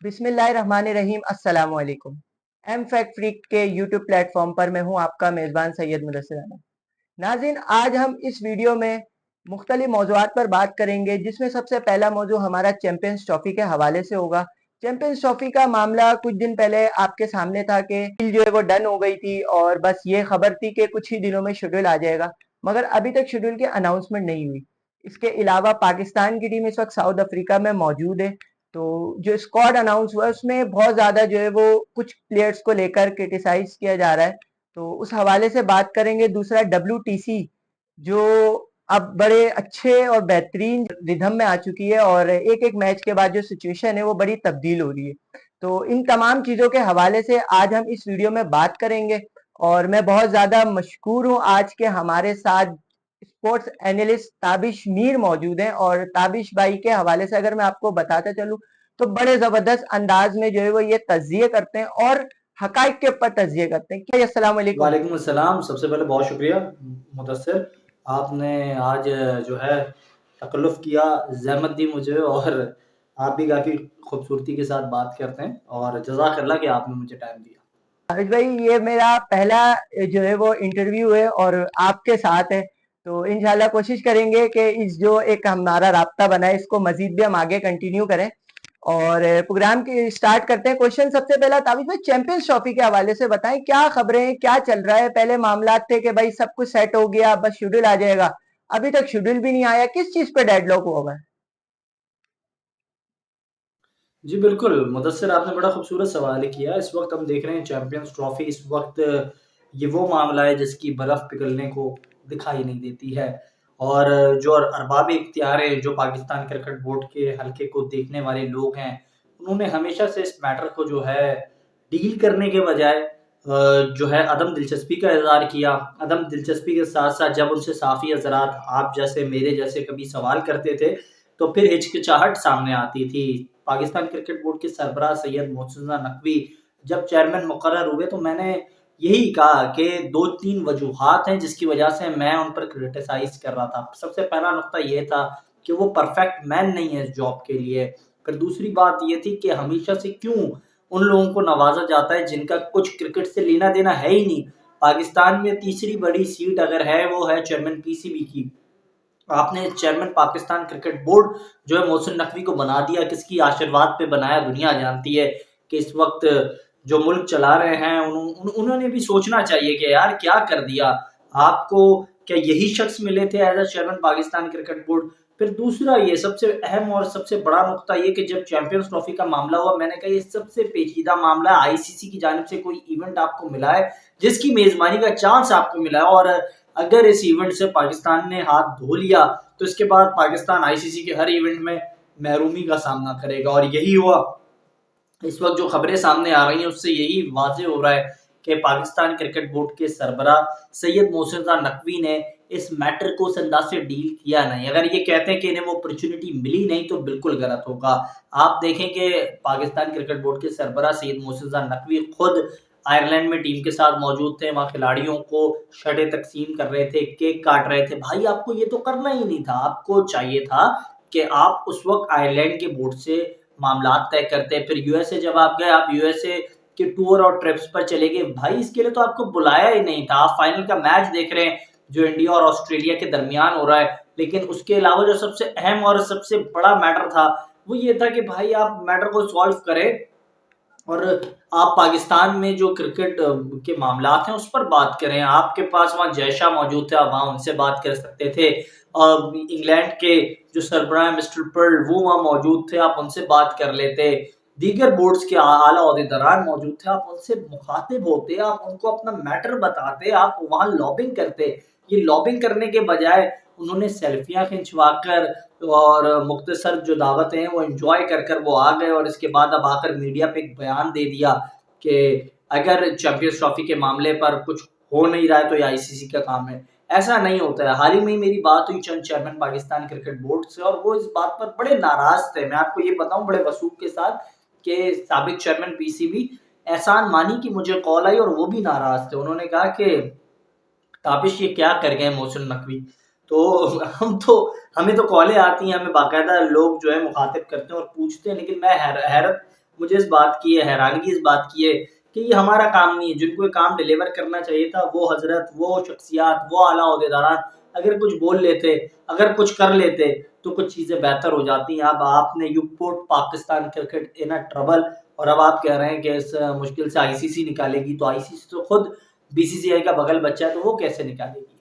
बिस्मिल्लाहिर्रहमानिर्रहीम अस्सलाम वालेकुम। एम फैक्ट फ्रीक के यूट्यूब प्लेटफॉर्म पर मैं हूं आपका मेज़बान सैयद मुदस्सिर अहमद। नाज़रीन, आज हम इस वीडियो में मुख्तलिफ मौज़ूआत पर बात करेंगे, जिसमें सबसे पहला मौजू हमारा चैंपियंस ट्रॉफी के हवाले से होगा। चैंपियंस ट्रॉफी का मामला कुछ दिन पहले आपके सामने था कि जो है वो डन हो गई थी और बस ये खबर थी कि कुछ ही दिनों में शेड्यूल आ जाएगा, मगर अभी तक शेड्यूल की अनाउंसमेंट नहीं हुई। इसके अलावा पाकिस्तान की टीम इस वक्त साउथ अफ्रीका में मौजूद है। तो जो स्क्वाड अनाउंस हुआ है उसमें बहुत ज़्यादा जो है वो कुछ प्लेयर्स को लेकर क्रिटिसाइज किया जा रहा है, तो उस हवाले से बात करेंगे। दूसरा, WTC जो अब बड़े अच्छे और बेहतरीन रिदम में आ चुकी है और एक एक मैच के बाद जो सिचुएशन है वो बड़ी तब्दील हो रही है। तो इन तमाम चीज़ों के हवाले से आज हम इस वीडियो में बात करेंगे और मैं बहुत ज़्यादा मशकूर हूँ आज के हमारे साथ स्पोर्ट्स एनालिस्ट ताबिश मीर मौजूद हैं। और ताबिश भाई के हवाले से अगर मैं आपको बताता चलूँ तो बड़े ज़बरदस्त अंदाज में जो है वो ये तज्जिए करते हैं और हकाइक के ऊपर तज्जिए करते हैं। क्या अस्सलाम वालेकुम। वालेकुम अस्सलाम। सबसे पहले बहुत शुक्रिया मुदस्सिर, आपने आज जो है तकल्लुफ़ किया, ज़हमत दी मुझे और आप भी काफ़ी खूबसूरती के साथ बात करते हैं और जज़ाकल्लाह कि आपने मुझे टाइम दिया। हारिस भाई, ये मेरा पहला जो है वो इंटरव्यू है और आपके साथ है, तो इंशाल्लाह कोशिश करेंगे कि इस जो एक हमारा राब्ता बना है इसको मजीद भी हम आगे कंटिन्यू करें। और प्रोग्राम की स्टार्ट करते हैं। क्वेश्चन सबसे पहला ताबिश भाई, चैंपियंस ट्रॉफी के हवाले से बताएं, क्या खबरें हैं, क्या चल रहा है। पहले मामला थे कि भाई सब कुछ सेट हो गया, बस शेड्यूल आ जाएगा, अभी तक शेड्यूल भी नहीं आया, किस चीज पे डेडलॉक हुआ हुआ है। जी बिल्कुल, मुदस्सिर आपने बड़ा खूबसूरत सवाल किया। इस वक़्त हम देख रहे हैं चैंपियंस ट्रॉफ़ी, इस वक़्त ये वो मामला है जिसकी बर्फ़ पिघलने को दिखाई नहीं देती है और जो अरबाब इख्तियार है, जो पाकिस्तान क्रिकेट बोर्ड के हलके को देखने वाले लोग हैं, उन्होंने हमेशा से इस मैटर को जो है डील करने के बजाय जो है अदम दिलचस्पी का इज़हार किया। अदम दिलचस्पी के साथ-साथ जब उनसे साफ़ी हज़रात आप जैसे, मेरे जैसे कभी सवाल करते थे, तो फिर हिचकिचाहट सामने आती थी। पाकिस्तान क्रिकेट बोर्ड के सरबराह सैयद मोहसिन नकवी जब चेयरमैन मुकर्रर हुए तो मैंने यही कहा कि 2-3 वजूहात हैं जिसकी वजह से मैं उन पर क्रिटिसाइज़ कर रहा था। सबसे पहला नुकता ये था कि वो परफेक्ट मैन नहीं है इस जॉब के लिए। फिर दूसरी बात ये थी कि हमेशा से क्यों उन लोगों को नवाज़ा जाता है जिनका कुछ क्रिकेट से लेना-देना है ही नहीं। पाकिस्तान में तीसरी बड़ी सीट अगर है वो है चेयरमैन पीसीबी की। आपने चेयरमैन पाकिस्तान क्रिकेट बोर्ड जो है मोहसिन नकवी को बना दिया, किसकी आशीर्वाद पे बनाया दुनिया जानती है कि इस वक्त जो मुल्क चला रहे हैं उन्होंने भी सोचना चाहिए कि यार क्या कर दिया आपको, क्या यही शख्स मिले थे as a chairman Pakistan cricket board. फिर दूसरा ये सबसे अहम और सबसे बड़ा नुकता ये कि जब चैंपियंस ट्रॉफी का मामला हुआ, मैंने कहा ये सबसे पेचीदा मामला है। आईसीसी की जानिब से कोई इवेंट आपको मिला है जिसकी मेजबानी का चांस आपको मिला है और अगर इस इवेंट से पाकिस्तान ने हाथ धो लिया तो इसके बाद पाकिस्तान आईसीसी के हर इवेंट में महरूमी का सामना करेगा और यही हुआ। इस वक्त जो खबरें सामने आ रही हैं उससे यही वाज़ेह हो रहा है कि पाकिस्तान क्रिकेट बोर्ड के सरबराह सैयद मोहसिन नकवी ने इस मैटर को उस अंदाज से डील किया नहीं। अगर ये कहते हैं कि इन्हें वो अपॉर्चुनिटी मिली नहीं तो बिल्कुल गलत होगा। आप देखें कि पाकिस्तान क्रिकेट बोर्ड के सरबराह सैयद मोहसिन नकवी खुद आयरलैंड में टीम के साथ मौजूद थे, वहाँ खिलाड़ियों को शर्टें तकसीम कर रहे थे, केक काट रहे थे। भाई आपको ये तो करना ही नहीं था, आपको चाहिए था कि आप उस वक्त आयरलैंड के बोर्ड से मामलात तय करते। फिर यूएसए जब आप गए, आप यूएसए के टूर और ट्रिप्स पर चले गए। भाई इसके लिए तो आपको बुलाया ही नहीं था। आप फाइनल का मैच देख रहे हैं जो इंडिया और ऑस्ट्रेलिया के दरमियान हो रहा है, लेकिन उसके अलावा जो सबसे अहम और सबसे बड़ा मैटर था वो ये था कि भाई आप मैटर को सॉल्व करें और आप पाकिस्तान में जो क्रिकेट के मामलात हैं उस पर बात करें। आपके पास वहाँ जयशाह मौजूद थे, आप वहाँ उनसे बात कर सकते थे। इंग्लैंड के जो सरबराह मिस्टर पर्ल वो वहाँ मौजूद थे, आप उनसे बात कर लेते। दीगर बोर्ड्स के आला ओहदेदारान मौजूद थे, आप उनसे मुखातिब होते, आप उनको अपना मैटर बताते, आप वहाँ लॉबिंग करते। ये लॉबिंग करने के बजाय उन्होंने सेल्फियाँ खिंचवाकर और मुख्तसर जो दावतें हैं वो एंजॉय कर कर वो आ गए और इसके बाद अब आकर मीडिया पे एक बयान दे दिया कि अगर चैंपियंस ट्रॉफी के मामले पर कुछ हो नहीं रहा है तो ये आईसीसी का काम है। ऐसा नहीं होता है। हाल ही में मेरी बात हुई चंद चेयरमैन पाकिस्तान क्रिकेट बोर्ड से और वो इस बात पर बड़े नाराज थे। मैं आपको ये बताऊं बड़े वसूख के साथ कि साबिक चेयरमैन पीसीबी एहसान मानी की मुझे कॉल आई और वो भी नाराज थे। उन्होंने कहा कि ताबिश ये क्या कर गए मोहसिन नकवी। तो हम तो हमें तो कॉलें आती हैं, हमें बाकायदा लोग जो है मुखातिब करते हैं और पूछते हैं, लेकिन मैं हैरत मुझे इस बात की है हैरानगी, इस बात की है कि ये हमारा काम नहीं है। जिनको ये काम डिलीवर करना चाहिए था, वो हजरत, वो शख्सियात, वो आला ओहदेदारान अगर कुछ बोल लेते, अगर कुछ कर लेते तो कुछ चीजें बेहतर हो जाती। अब आपने you put Pakistan cricket in a trouble, और अब आप कह रहे हैं कि इस मुश्किल से आईसीसी निकालेगी, तो आईसीसी तो खुद बीसीसीआई का बगल बच्चा है, तो वो कैसे निकालेगी?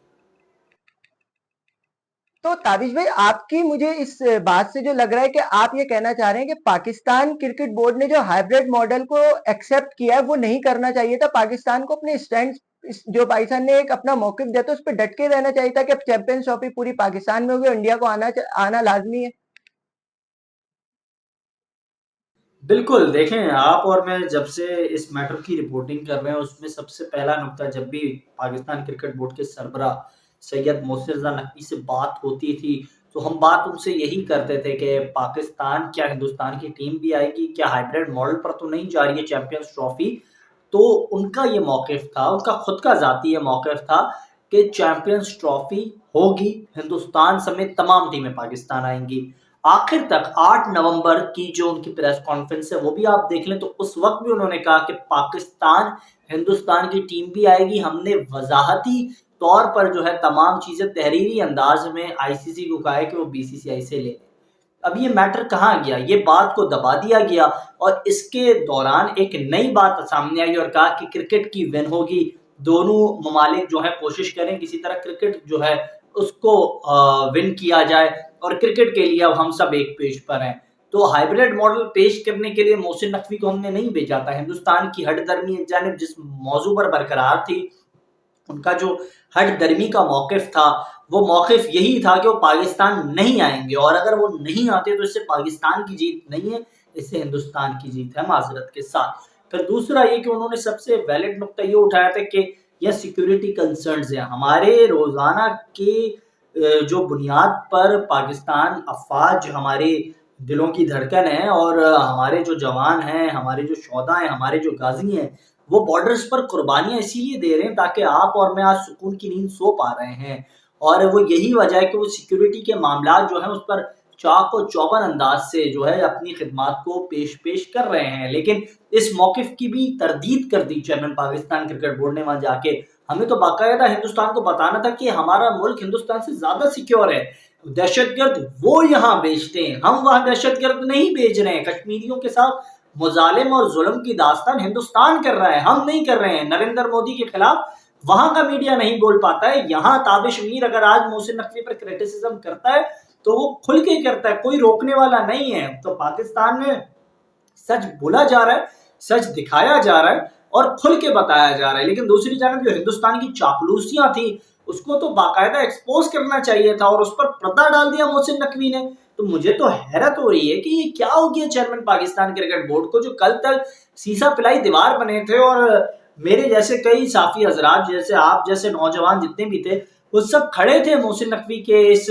तो ताबिश भाई, आपकी मुझे इस बात से जो लग रहा है कि आप ये कहना चाह रहे हैं कि पाकिस्तान क्रिकेट बोर्ड ने जो हाइब्रिड मॉडल को एक्सेप्ट किया है वो नहीं करना चाहिए था। पाकिस्तान को अपने स्टैंड, जो पाकिस्तान ने एक अपना मौकिफ दिया था उस पर डट के रहना चाहिए था कि अब चैंपियंस ट्रॉफी पूरी पाकिस्तान में होगी, इंडिया को आना आना लाजमी है। बिल्कुल, देखें आप और मैं जब से इस मैटर की रिपोर्टिंग कर रहे हैं, उसमें सबसे पहला नुकता, जब भी पाकिस्तान क्रिकेट बोर्ड के सरबराह सैयद मोहसिन रज़ा नकवी से बात होती थी, तो हम बात उनसे यही करते थे कि पाकिस्तान क्या हिंदुस्तान की टीम भी आएगी? क्या हाइब्रिड मॉडल पर तो नहीं जा रही है चैंपियंस ट्रॉफी? तो उनका ये मौक़िफ़ था, उनका खुद का ज़ाती ये मौक़िफ़ था कि चैंपियंस ट्रॉफी होगी, हिंदुस्तान समेत तमाम टीमें पाकिस्तान आएँगी। आखिर तक 8 नवंबर की जो उनकी प्रेस कॉन्फ्रेंस है वो भी आप देख लें, तो उस वक्त भी उन्होंने कहा कि पाकिस्तान, हिंदुस्तान की टीम भी आएगी। हमने वजाहती तौर पर जो है तमाम चीजें तहरीरी अंदाज में आईसीसी को कहा है कि वो बीसीसीआई से ले। अब ये मैटर कहाँ गया, ये बात को दबा दिया गया, और इसके दौरान एक नई बात सामने आई और कहा कि क्रिकेट की विन होगी, दोनों ममालिक जो है कोशिश करें किसी तरह क्रिकेट जो है उसको विन किया जाए, और क्रिकेट के लिए अब हम सब एक पेज पर हैं। तो हाइब्रिड मॉडल पेश करने के लिए मोहसिन नकवी को हमने नहीं भेजा था। हिंदुस्तान की हठधर्मी एक जानिब जिस मौजू पर बरकरार थी, उनका जो हट दर्मी का मौक़िफ़ था, वो मौक़िफ़ यही था कि वो पाकिस्तान नहीं आएँगे, और अगर वो नहीं आते तो इससे पाकिस्तान की जीत नहीं है, इससे हिंदुस्तान की जीत है, माज़रत के साथ। फिर दूसरा ये कि उन्होंने सबसे वैलिड नुकता ये उठाया था कि ये सिक्योरिटी कंसर्न्स हैं। हमारे रोज़ाना के जो बुनियाद पर पाकिस्तान अफ़वाज हमारे दिलों की धड़कन है, और हमारे जो जवान हैं, हमारे जो शोहदा हैं, हमारे जो गाज़ी हैं, वो बॉर्डर्स पर कुर्बानियाँ इसीलिए दे रहे हैं ताकि आप और मैं आज सुकून की नींद सो पा रहे हैं। और वो यही वजह है कि वो सिक्योरिटी के मामलात जो हैं उस पर चाक और चौबंद अंदाज से जो है अपनी खिदमात को पेश कर रहे हैं। लेकिन इस मौक़िफ़ की भी तरदीद कर दी चेयरमैन पाकिस्तान क्रिकेट बोर्ड ने वहाँ जाके। हमें तो बाकायदा हिंदुस्तान को बताना था कि हमारा मुल्क हिंदुस्तान से ज़्यादा सिक्योर है। दहशतगर्द वो यहाँ भेजते हैं, हम वहाँ दहशतगर्द नहीं भेज रहे हैं। कश्मीरियों के साथ मुज़ालिम और जुल्म की दास्तान हिंदुस्तान कर रहा है, हम नहीं कर रहे हैं। नरेंद्र मोदी के खिलाफ वहां का मीडिया नहीं बोल पाता है, यहाँ ताबिश मीर अगर आज मोहसिन नकवी पर क्रिटिसिज्म करता है तो वो खुल के करता है, कोई रोकने वाला नहीं है। तो पाकिस्तान में सच बोला जा रहा है, सच दिखाया जा रहा है और खुल के बताया जा रहा है। लेकिन दूसरी जानब जो हिंदुस्तान की चापलूसियां थी उसको तो बाकायदा एक्सपोज करना चाहिए था, और उस पर पर्दा डाल दिया मोहसिन नकवी ने। तो मुझे तो हैरत हो रही है कि ये क्या हो गया चेयरमैन पाकिस्तान क्रिकेट बोर्ड को, जो कल तक सीसा पिलाई दीवार बने थे, और मेरे जैसे कई साफी हजरात, जैसे आप जैसे नौजवान जितने भी थे, वो सब खड़े थे मोहसिन नकवी के इस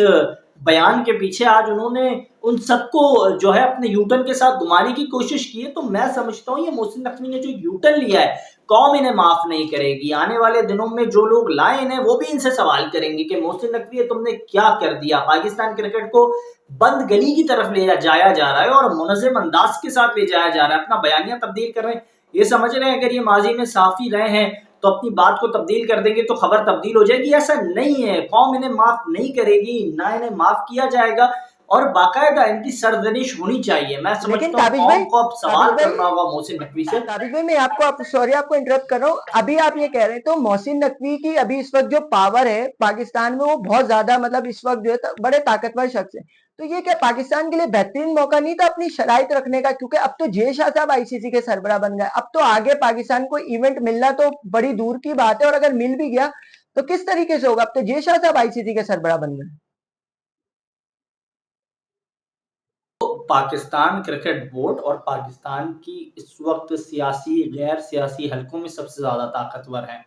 बयान के पीछे। आज उन्होंने उन सबको जो है अपने यूटर्न के साथ घुमाने की कोशिश की है। तो मैं समझता हूँ ये मोहसिन नकवी ने जो यूटर्न लिया है, कौम इन्हें माफ नहीं करेगी। आने वाले दिनों में जो लोग लाए इन्हें, वो भी इनसे सवाल करेंगे कि मोहसिन नकवी तुमने क्या कर दिया। पाकिस्तान क्रिकेट को बंद गली की तरफ ले जाया जा रहा है और मुनज़्ज़म अंदाज के साथ ले जाया जा रहा है, अपना बयानिया तब्दील कर रहे हैं। ये समझ रहे हैं अगर ये माजी में साफी रहे हैं तो अपनी बात को तब्दील कर देंगे तो खबर तब्दील हो जाएगी। ऐसा नहीं है, कौम इन्हें माफ नहीं करेगी, ना इन्हें माफ किया जाएगा, और बाकायदा इनकी सरजनिश होनी चाहिए। मैं लेकिन समझता हूँ ताबिश भाई, कौम को अब सवाल करना होगा मोहसिन नकवी से। ताबिश भाई, मैं आपको सॉरी आपको इंटरप्ट कर रहा हूँ। अभी आप ये कह रहे हैं तो मोहसिन नकवी की अभी इस वक्त जो पावर है पाकिस्तान में वो बहुत ज्यादा, मतलब इस वक्त जो है बड़े ताकतवर शख्स है। तो ये क्या पाकिस्तान के लिए बेहतरीन मौका नहीं था अपनी शराइत रखने का? क्योंकि अब तो जे शाह साहब आईसीसी के सरबराह बन गए, अब तो आगे पाकिस्तान को इवेंट मिलना तो बड़ी दूर की बात है, और अगर मिल भी गया तो किस तरीके से होगा? अब तो जे शाह साहब आईसीसी के सरबराह बन गए। पाकिस्तान क्रिकेट बोर्ड और पाकिस्तान की इस वक्त सियासी गैर सियासी हलकों में सबसे ज़्यादा ताकतवर हैं।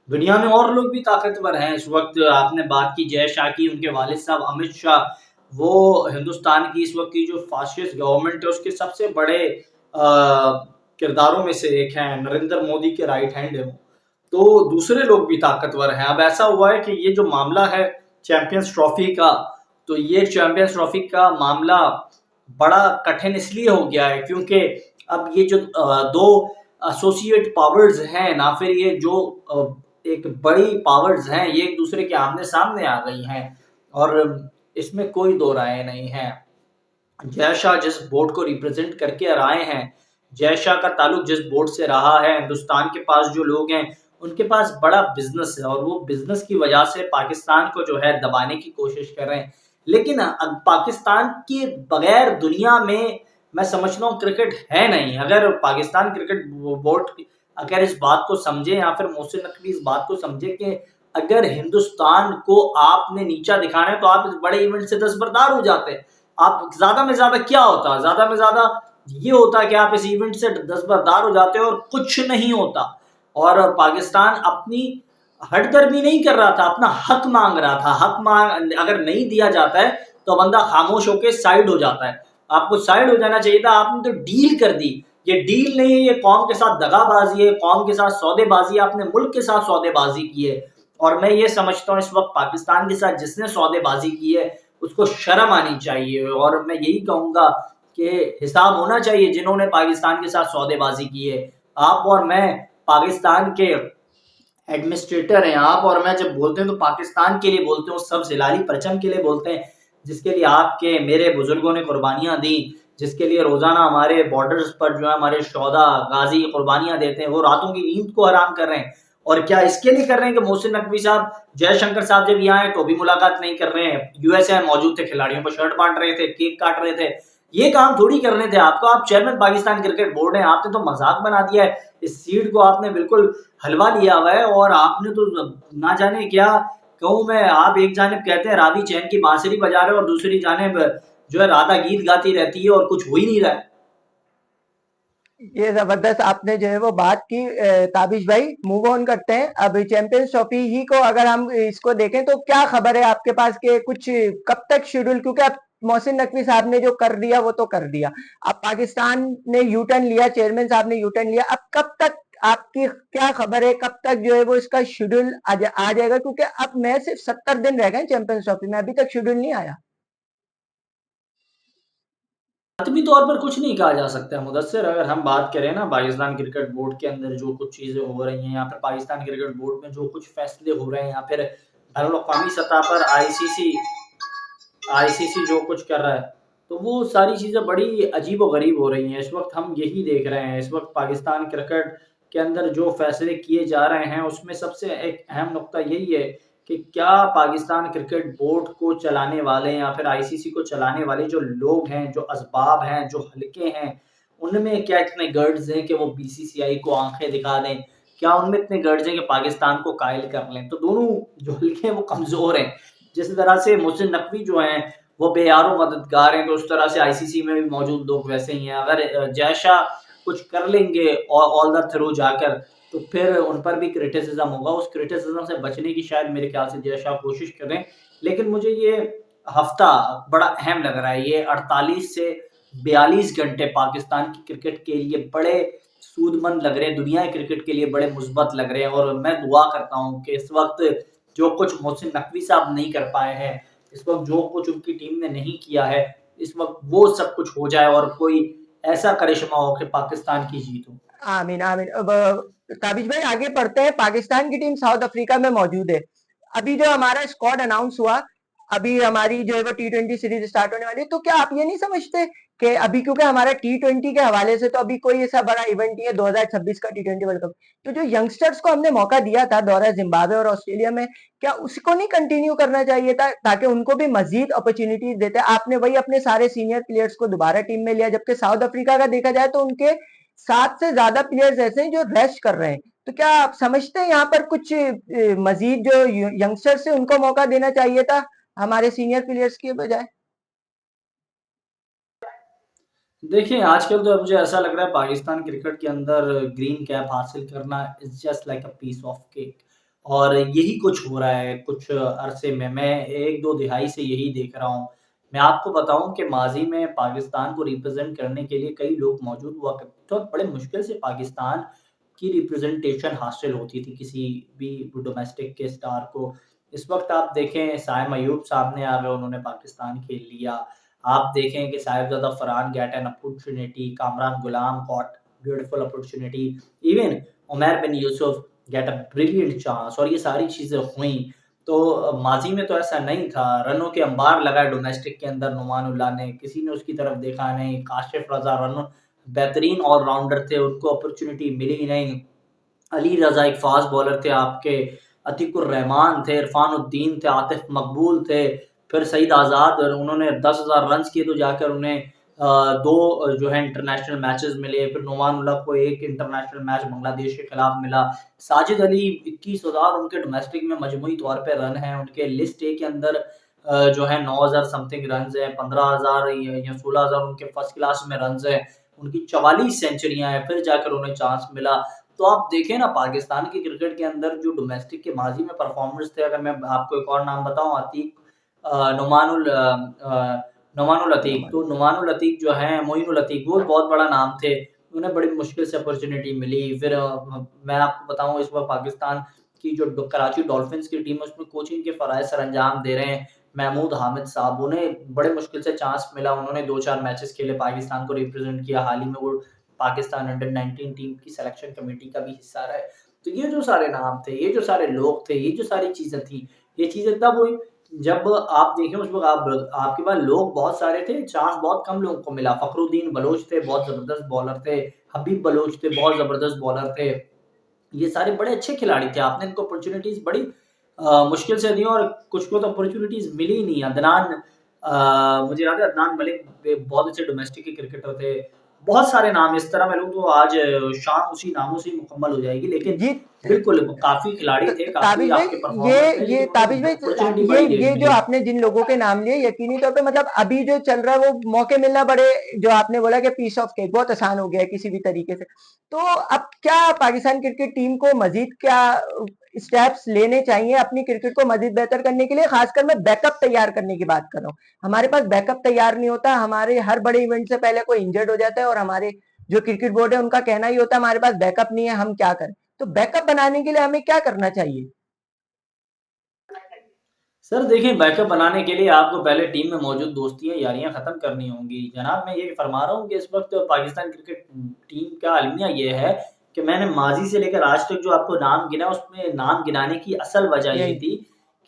दुनिया में और लोग भी ताकतवर हैं इस वक्त। आपने बात की जय शाह की, उनके वालिद साहब अमित शाह, वो हिंदुस्तान की इस वक्त की जो फासिस्ट गवर्नमेंट है उसके सबसे बड़े किरदारों में से एक हैं। नरेंद्र मोदी के राइट हैंड है वो। तो दूसरे लोग भी ताकतवर हैं। अब ऐसा हुआ है कि ये जो मामला है चैंपियंस ट्रॉफी का, तो ये चैंपियंस ट्रॉफी का मामला बड़ा कठिन इसलिए हो गया है क्योंकि अब ये जो दो एसोसिएट पावर्स हैं ना, फिर ये जो एक बड़ी पावर्स हैं, ये एक दूसरे के आमने सामने आ गई हैं और इसमें कोई दो राय नहीं है। जय शाह जिस बोर्ड को रिप्रेजेंट करके आए हैं, जय शाह का ताल्लुक जिस बोर्ड से रहा है, हिंदुस्तान के पास जो लोग हैं उनके पास बड़ा बिजनेस है और वो बिजनेस की वजह से पाकिस्तान को जो है दबाने की कोशिश कर रहे हैं। लेकिन अब पाकिस्तान के बगैर दुनिया में मैं समझता हूँ क्रिकेट है नहीं। अगर पाकिस्तान क्रिकेट बोर्ड अगर इस बात को समझे या फिर मोहसिन नकवी इस बात को समझे कि अगर हिंदुस्तान को आपने नीचा दिखाना है तो आप इस बड़े इवेंट से दस्तबरदार हो जाते हैं। आप ज्यादा में ज्यादा क्या होता है, ज्यादा में ज्यादा ये होता है कि आप इस इवेंट से दस्तबरदार हो जाते हो और कुछ नहीं होता। और पाकिस्तान अपनी हटदर्मी नहीं कर रहा था, अपना हक मांग रहा था। हक मांग अगर नहीं दिया जाता है तो बंदा खामोश होकर साइड हो जाता है। आपको साइड हो जाना चाहिए था, आपने तो डील कर दी। ये डील नहीं है, ये कौम के साथ दगाबाजी है, कौम के साथ सौदेबाजी, आपने मुल्क के साथ सौदेबाजी की है। और मैं ये समझता हूँ इस वक्त पाकिस्तान के साथ जिसने सौदेबाजी की है उसको शर्म आनी चाहिए। और मैं यही कहूंगा कि हिसाब होना चाहिए जिन्होंने पाकिस्तान के साथ सौदेबाजी की है। आप और मैं पाकिस्तान के एडमिनिस्ट्रेटर हैं। आप और मैं जब बोलते हैं तो पाकिस्तान के लिए बोलते हैं, सब जिलाली परचम के लिए बोलते हैं, जिसके लिए आपके मेरे बुजुर्गों ने कुर्बानियां दी, जिसके लिए रोजाना हमारे बॉर्डर्स पर जो है हमारे शौदा गाजी कुर्बानियां देते हैं, वो रातों की नींद को हराम कर रहे हैं। और क्या इसके लिए कर रहे हैं कि मोहसिन नकवी साहब, जयशंकर साहब जब यहाँ आए तो भी मुलाकात नहीं कर रहे हैं, यूएसए मौजूद थे, खिलाड़ियों को शर्ट बांट रहे थे, केक काट रहे थे। ये काम थोड़ी करने थे आपको। आप चेयरमैन पाकिस्तान क्रिकेट बोर्ड हैं, आपने तो मजाक बना दिया है। इस सीट को आपने बिल्कुल हलवा लिया हुआ है और आपने तो ना जाने क्या कहूं मैं। आप एक जानिब कहते हैं रावी चैन की बांसुरी बजा रहे हो और दूसरी जानिब जो है राधा गीत गाती रहती है और कुछ हो ही नहीं रहा है। ये जबरदस्त आपने जो है वो बात की ताबिश भाई। मूव ऑन करते हैं अब चैंपियंस ट्रॉफी ही को। अगर हम इसको देखें तो क्या खबर है आपके पास के कुछ कब तक शेड्यूल, क्योंकि अब मोहसिन नकवी साहब ने जो कर दिया वो तो कर दिया। अब पाकिस्तान ने यू टर्न लिया, चेयरमैन साहब ने यू टर्न लिया। अब कब तक आपकी क्या खबर है, कब तक जो है वो इसका शेड्यूल आ जाएगा, क्योंकि अब मैं सिर्फ 70 दिन रह गए चैंपियंस ट्रॉफी में, अभी तक शेड्यूल नहीं आया। हतमी तौर पर कुछ नहीं कहा जा सकता है मुदस्सिर। अगर हम बात करें ना पाकिस्तान क्रिकेट बोर्ड के अंदर जो कुछ चीज़ें हो रही हैं या फिर पाकिस्तान क्रिकेट बोर्ड में जो कुछ फैसले हो रहे हैं या फिर बैनुल-अक़वामी सतह पर आईसीसी जो कुछ कर रहा है, तो वो सारी चीज़ें बड़ी अजीब-ओ-गरीब हो रही हैं। इस वक़्त हम यही देख रहे हैं, इस वक़्त पाकिस्तान क्रिकेट के अंदर जो फैसले किए जा रहे हैं, उसमें सबसे एक अहम नुकता यही है कि क्या पाकिस्तान क्रिकेट बोर्ड को चलाने वाले या फिर आईसीसी को चलाने वाले जो लोग हैं, जो असबाब हैं, जो हलके हैं, उनमें क्या इतने गर्ड्स हैं कि वो बीसीसीआई को आँखें दिखा दें? क्या उनमें इतने गर्ड्स हैं कि पाकिस्तान को कायल कर लें? तो दोनों जो हलके हैं वो कमज़ोर हैं। जिस तरह से मोहसिन नकवी जो हैं वो बेयारो मददगार हैं, तो उस तरह से आईसीसी में भी मौजूद लोग वैसे ही हैं। अगर जय शाह कुछ कर लेंगे ऑल द थ्रू जाकर तो फिर उन पर भी क्रिटिसिज्म होगा। उस क्रिटिसिज्म से बचने की शायद मेरे ख्याल से जय शाह कोशिश कर रहे हैं। लेकिन मुझे ये हफ्ता बड़ा अहम लग रहा है। ये 48 से 42 घंटे पाकिस्तान की क्रिकेट के लिए बड़े सूदमंद लग रहे हैं, दुनिया के क्रिकेट के लिए बड़े मुस्बत लग रहे हैं। और मैं दुआ करता हूँ कि इस वक्त जो कुछ मोहसिन नकवी साहब नहीं कर पाए हैं, इस वक्त जो कुछ उनकी टीम ने नहीं किया है, इस वक्त वो सब कुछ हो जाए और कोई ऐसा करिश्मा हो कि पाकिस्तान की जीत हो। आमीन आमीन। अब ताबिश भाई आगे बढ़ते हैं। पाकिस्तान की टीम साउथ अफ्रीका में मौजूद है। अभी जो हमारा स्क्वाड अनाउंस हुआ, अभी हमारी जो है वो टी20 सीरीज स्टार्ट होने वाली है, तो क्या आप ये नहीं समझते कि अभी क्योंकि हमारा टी20 के हवाले से तो अभी कोई ऐसा बड़ा इवेंट नहीं है 2026 का टी20 वर्ल्ड कप, तो जो यंगस्टर्स को हमने मौका दिया था दौरा जिम्बाब्वे और ऑस्ट्रेलिया में, क्या उसको नहीं कंटिन्यू करना चाहिए था ताकि उनको भी मजीद अपॉर्चुनिटीज देते? आपने वही अपने सारे सीनियर प्लेयर्स को दोबारा टीम में लिया, जबकि साउथ अफ्रीका का देखा जाए तो उनके 7 से ज्यादा प्लेयर्स ऐसे हैं जो रेस्ट कर रहे हैं। तो क्या आप समझते हैं यहाँ पर कुछ मजीद जो यंगस्टर्स है उनको मौका देना चाहिए था हमारे सीनियर प्लेयर्स के बजाय? देखिए, आजकल तो मुझे ऐसा लग रहा है पाकिस्तान क्रिकेट के अंदर ग्रीन कैप हासिल करना is just like a piece of cake. और यही कुछ हो रहा है कुछ अरसे में। मैं 1-2 दिहाई से यही देख रहा हूँ। मैं आपको बताऊँ कि माज़ी में पाकिस्तान को रिप्रेज़ेंट करने के लिए कई लोग मौजूद हुआ करते थे और बड़े मुश्किल से पाकिस्तान की रिप्रेज़ेंटेशन हासिल होती थी किसी भी डोमेस्टिक के स्टार को। इस वक़्त आप देखें साइम अयूब सामने आ गए, उन्होंने पाकिस्तान खेल लिया। आप देखें कि Sahibzada Farhan get an opportunity, Kamran Ghulam got beautiful opportunity, even Umar bin Yousuf get a brilliant chance, और ये सारी चीज़ें हुई। तो माज़ी में तो ऐसा नहीं था, रनों के अंबार लगाए डोमेस्टिक के अंदर नुमानुल्लाह ने, किसी ने उसकी तरफ देखा नहीं। काशिफ रज़ा रन बेहतरीन ऑलराउंडर थे, उनको अपॉर्चुनिटी मिली नहीं। अली रज़ा एक फास्ट बॉलर थे आपके, अतीकुर रहमान थे, इरफान उद्दीन थे, आतिफ मकबूल थे, फिर सईद आज़ाद, उन्होंने 10,000 रन्स किए तो जाकर उन्हें 2 जो है इंटरनेशनल मैचेस मिले, फिर नुमान उल्लाह को 1 इंटरनेशनल मैच बांग्लादेश के खिलाफ मिला। साजिद अली 21,000 उनके डोमेस्टिक में मजमूई तौर पे रन हैं, उनके लिस्ट ए के अंदर जो है 9,000 समथिंग रन्स हैं, 15,000 या 16,000 उनके फर्स्ट क्लास में रन्स हैं, उनकी 44 सेंचुरियाँ हैं, फिर जाकर उन्हें चांस मिला। तो आप देखें ना, पाकिस्तान की क्रिकेट के अंदर जो डोमेस्टिक के माजी में परफॉर्मर्स थे, अगर मैं आपको एक और नाम बताऊं, अतीक नुमानुल नुमानुल अतीक, तो नुमानुल अतीक जो है, मोइनुल अतीक, वो बहुत बड़ा नाम थे, उन्हें बड़ी मुश्किल से अपॉर्चुनिटी मिली। फिर मैं आपको बताऊं, इस वक्त पाकिस्तान की जो कराची डॉल्फिन्स की टीम है, उसमें कोचिंग के फ़राइज़ सरअंजाम दे रहे हैं महमूद हामिद साहब, उन्हें बड़े मुश्किल से चांस मिला, उन्होंने 2-4 मैचेस खेले, पाकिस्तान को रिप्रेजेंट किया, हाल ही में वो पाकिस्तान अंडर 19 टीम की सिलेक्शन कमेटी का भी हिस्सा रहे। तो ये जो सारे नाम थे, ये जो सारे लोग थे, ये जो सारी चीज़ें थी, ये चीज़ें तब हुई जब आप देखें उस वक़्त आपके पास लोग बहुत सारे थे, चांस बहुत कम लोगों को मिला। फ़खरुद्दीन बलोच थे, बहुत ज़बरदस्त बॉलर थे, हबीब बलोच थे, बहुत ज़बरदस्त बॉलर थे। ये सारे बड़े अच्छे खिलाड़ी थे, आपने इनको अपॉर्चुनिटीज़ बड़ी मुश्किल से दी, और कुछ को तो अपॉर्चुनिटीज़ मिली ही नहीं। मुझे याद है अदनान मलिक बहुत अच्छे डोमेस्टिक के क्रिकेटर थे। बहुत सारे नाम इस तरह मैं लूँ तो आज शाम उसी नामों से ही मुकम्मल हो जाएगी, लेकिन जी। बिल्कुल काफ़ी खिलाड़ी थे, काफ़ी ताबिश भाई, आपके परफॉर्मर्स थे, ये लेकिन ताबिश उन्हें भाई, अपॉर्चुनिटी बड़ी ये लेट जो मिली। आपने जिन लोगों के नाम लिए, यकीनी तौर पे मतलब अभी जो चल रहा है वो मौके मिलना बड़े, जो आपने बोला कि पीस ऑफ केक, बहुत आसान हो गया है किसी भी तरीके से। तो अब क्या पाकिस्तान क्रिकेट टीम को मजीद क्या स्टेप्स लेने चाहिए अपनी क्रिकेट को मजीद बेहतर करने के लिए? खासकर मैं बैकअप तैयार करने की बात कर रहा हूँ। हमारे पास बैकअप तैयार नहीं होता, हमारे हर बड़े इवेंट से पहले कोई इंजर्ड हो जाता है और हमारे जो क्रिकेट बोर्ड है उनका कहना ही होता है हमारे पास बैकअप नहीं है, हम क्या करें? तो बैकअप बनाने के लिए हमें क्या करना चाहिए? सर देखिए, बैकअप बनाने के लिए आपको पहले टीम में मौजूद दोस्तियाँ, यारियाँ ख़त्म करनी होंगी। जनाब, मैं ये फरमा रहा हूँ कि इस वक़्त पाकिस्तान क्रिकेट टीम का अलमिया ये है कि मैंने माज़ी से लेकर आज तक जो आपको नाम गिना, उसमें नाम गिनाने की असल वजह ये यही। थी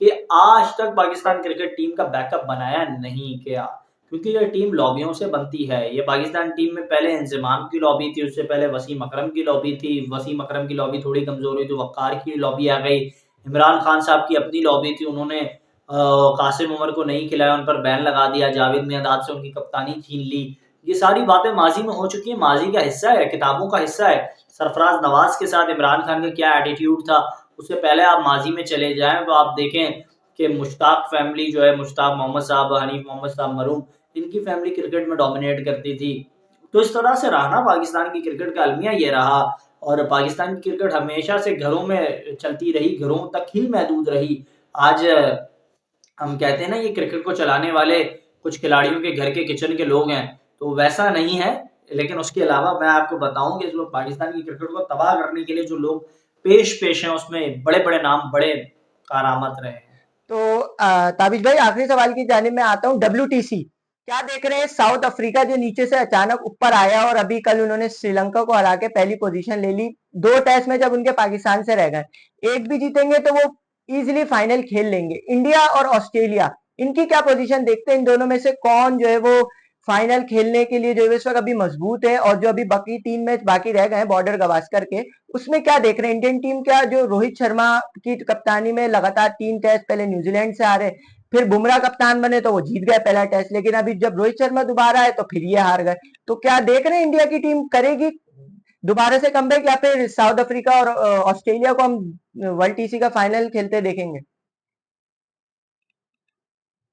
कि आज तक पाकिस्तान क्रिकेट टीम का बैकअप बनाया नहीं गया। क्योंकि ये टीम लॉबियों से बनती है। ये पाकिस्तान टीम में पहले इंज़माम की लॉबी थी, उससे पहले वसीम अकरम की लॉबी थी। वसीम अकरम की लॉबी थोड़ी कमज़ोर हुई तो वक़ार की लॉबी आ गई। इमरान खान साहब की अपनी लॉबी थी, उन्होंने कासिम उमर को नहीं खिलाया, उन पर बैन लगा दिया, जावेद मियांदाद से उनकी कप्तानी छीन ली। ये सारी बातें माज़ी में हो चुकी हैं, माज़ी का हिस्सा है, किताबों का हिस्सा है। सरफराज नवाज़ के साथ इमरान खान का क्या एटीट्यूड था, उससे पहले आप माज़ी में चले जाएँ तो आप देखें कि मुश्ताक फैमिली जो है, मुश्ताक मोहम्मद साहब, हनीफ मोहम्मद साहब मरूम, इनकी फैमिली क्रिकेट में डोमिनेट करती थी। तो इस तरह से रहा ना पाकिस्तान की क्रिकेट का अलमिया ये रहा, और पाकिस्तान की क्रिकेट हमेशा से घरों में चलती रही, घरों तक ही महदूद रही। आज हम कहते हैं ना, ये क्रिकेट को चलाने वाले कुछ खिलाड़ियों के घर के किचन के लोग हैं, तो वैसा नहीं है। लेकिन उसके अलावा मैं आपको बताऊं कि जो पाकिस्तान की क्रिकेट को तबाह करने के लिए जो लोग पेश हैं, उसमें बड़े बड़े नाम, बड़े कारआमद रहे हैं। तो ताबिश भाई, आखिरी सवाल की जानिब में आता हूँ। WTC क्या देख रहे हैं? साउथ अफ्रीका जो नीचे से अचानक ऊपर आया और अभी कल उन्होंने श्रीलंका को हरा के पहली पोजीशन ले ली। 2 टेस्ट में जब उनके पाकिस्तान से रह गए, एक भी जीतेंगे तो वो इजीली फाइनल खेल लेंगे। इंडिया और ऑस्ट्रेलिया, इनकी क्या पोजीशन देखते हैं? इन दोनों में से कौन जो है वो फाइनल खेलने के लिए जो है इस वक्त अभी मजबूत है? और जो अभी बाकी 3 मैच बाकी रह गए हैं बॉर्डर गवास्कर के, उसमें क्या देख रहे हैं? इंडियन टीम क्या, जो रोहित शर्मा की कप्तानी में लगातार 3 टेस्ट, पहले न्यूजीलैंड से हारे, फिर बुमराह कप्तान बने तो वो जीत गए पहला टेस्ट, लेकिन अभी जब रोहित शर्मा दोबारा आए तो फिर ये हार गए। तो क्या देख रहे हैं इंडिया की टीम करेगी दोबारा से कमबैक, या फिर साउथ अफ्रीका और ऑस्ट्रेलिया को हम वर्ल्ड टीसी का फाइनल खेलते देखेंगे?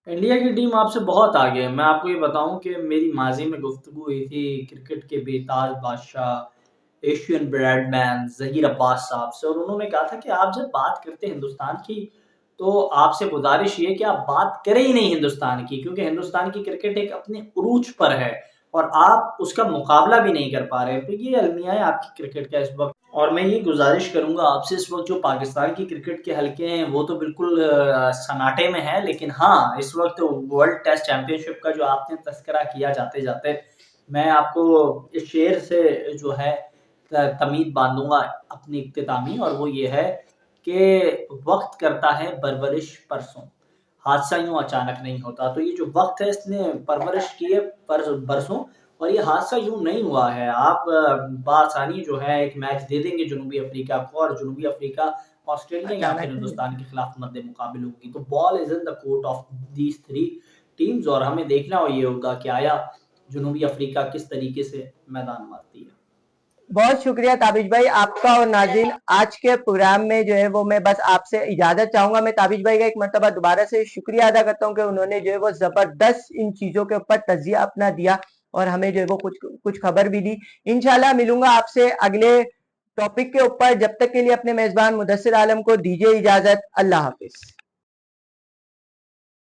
इंडिया की टीम आपसे बहुत आगे है। मैं आपको ये बताऊं कि मेरी माजी में गुफ्तगू हुई थी क्रिकेट के बेताज बादशाह, एशियन ब्रैडमैन ज़हीर अब्बास साहब से, और उन्होंने कहा था कि आप जब बात करते हैं हिंदुस्तान की, तो आपसे गुजारिश ये है कि आप बात करें ही नहीं हिंदुस्तान की, क्योंकि हिंदुस्तान की क्रिकेट एक अपने उरूज पर है और आप उसका मुकाबला भी नहीं कर पा रहे हैं। तो ये अलमिया है आपकी क्रिकेट का इस वक्त। और मैं ये गुज़ारिश करूँगा आपसे, इस वक़्त जो पाकिस्तान की क्रिकेट के हलके हैं वो तो बिल्कुल सन्नाटे में हैं, लेकिन हाँ, इस वक़्त वर्ल्ड टेस्ट चैंपियनशिप का जो आपने तज़किरा किया जाते-जाते, मैं आपको इस शेर से जो है तमीद बाँधूँगा अपनी इख्तितामी, और वो ये है कि वक़्त करता है परवरिश परसों, हादसा यूँ अचानक नहीं होता। तो ये जो वक़्त है इसने परवरिश की है बरसों, और ये हादसा यूँ नहीं हुआ है। आप बआसानी जो है एक मैच दे देंगे जनूबी अफ्रीका को, और जनूबी अफ्रीका ऑस्ट्रेलिया या फिर अचानक नहीं हिंदुस्तान के खिलाफ मद्दे-मुकाबिल होगी। तो ball is in the court of these 3 teams, और हमें देखना ये होगा कि आया जनूबी अफ्रीका किस तरीके से मैदान मारती है। बहुत शुक्रिया ताबिश भाई आपका। और नाज़रीन, आज के प्रोग्राम में जो है वो मैं बस आपसे इजाज़त चाहूँगा। मैं ताबिश भाई का एक मर्तबा दोबारा से शुक्रिया अदा करता हूँ कि उन्होंने जो है वो ज़बरदस्त इन चीज़ों के ऊपर तज़िया अपना दिया और हमें जो है वो कुछ कुछ खबर भी दी। इंशाल्लाह मिलूँगा आपसे अगले टॉपिक के ऊपर। जब तक के लिए अपने मेज़बान मुदस्सिर आलम को दीजिए इजाज़त। अल्लाह हाफ़िज़।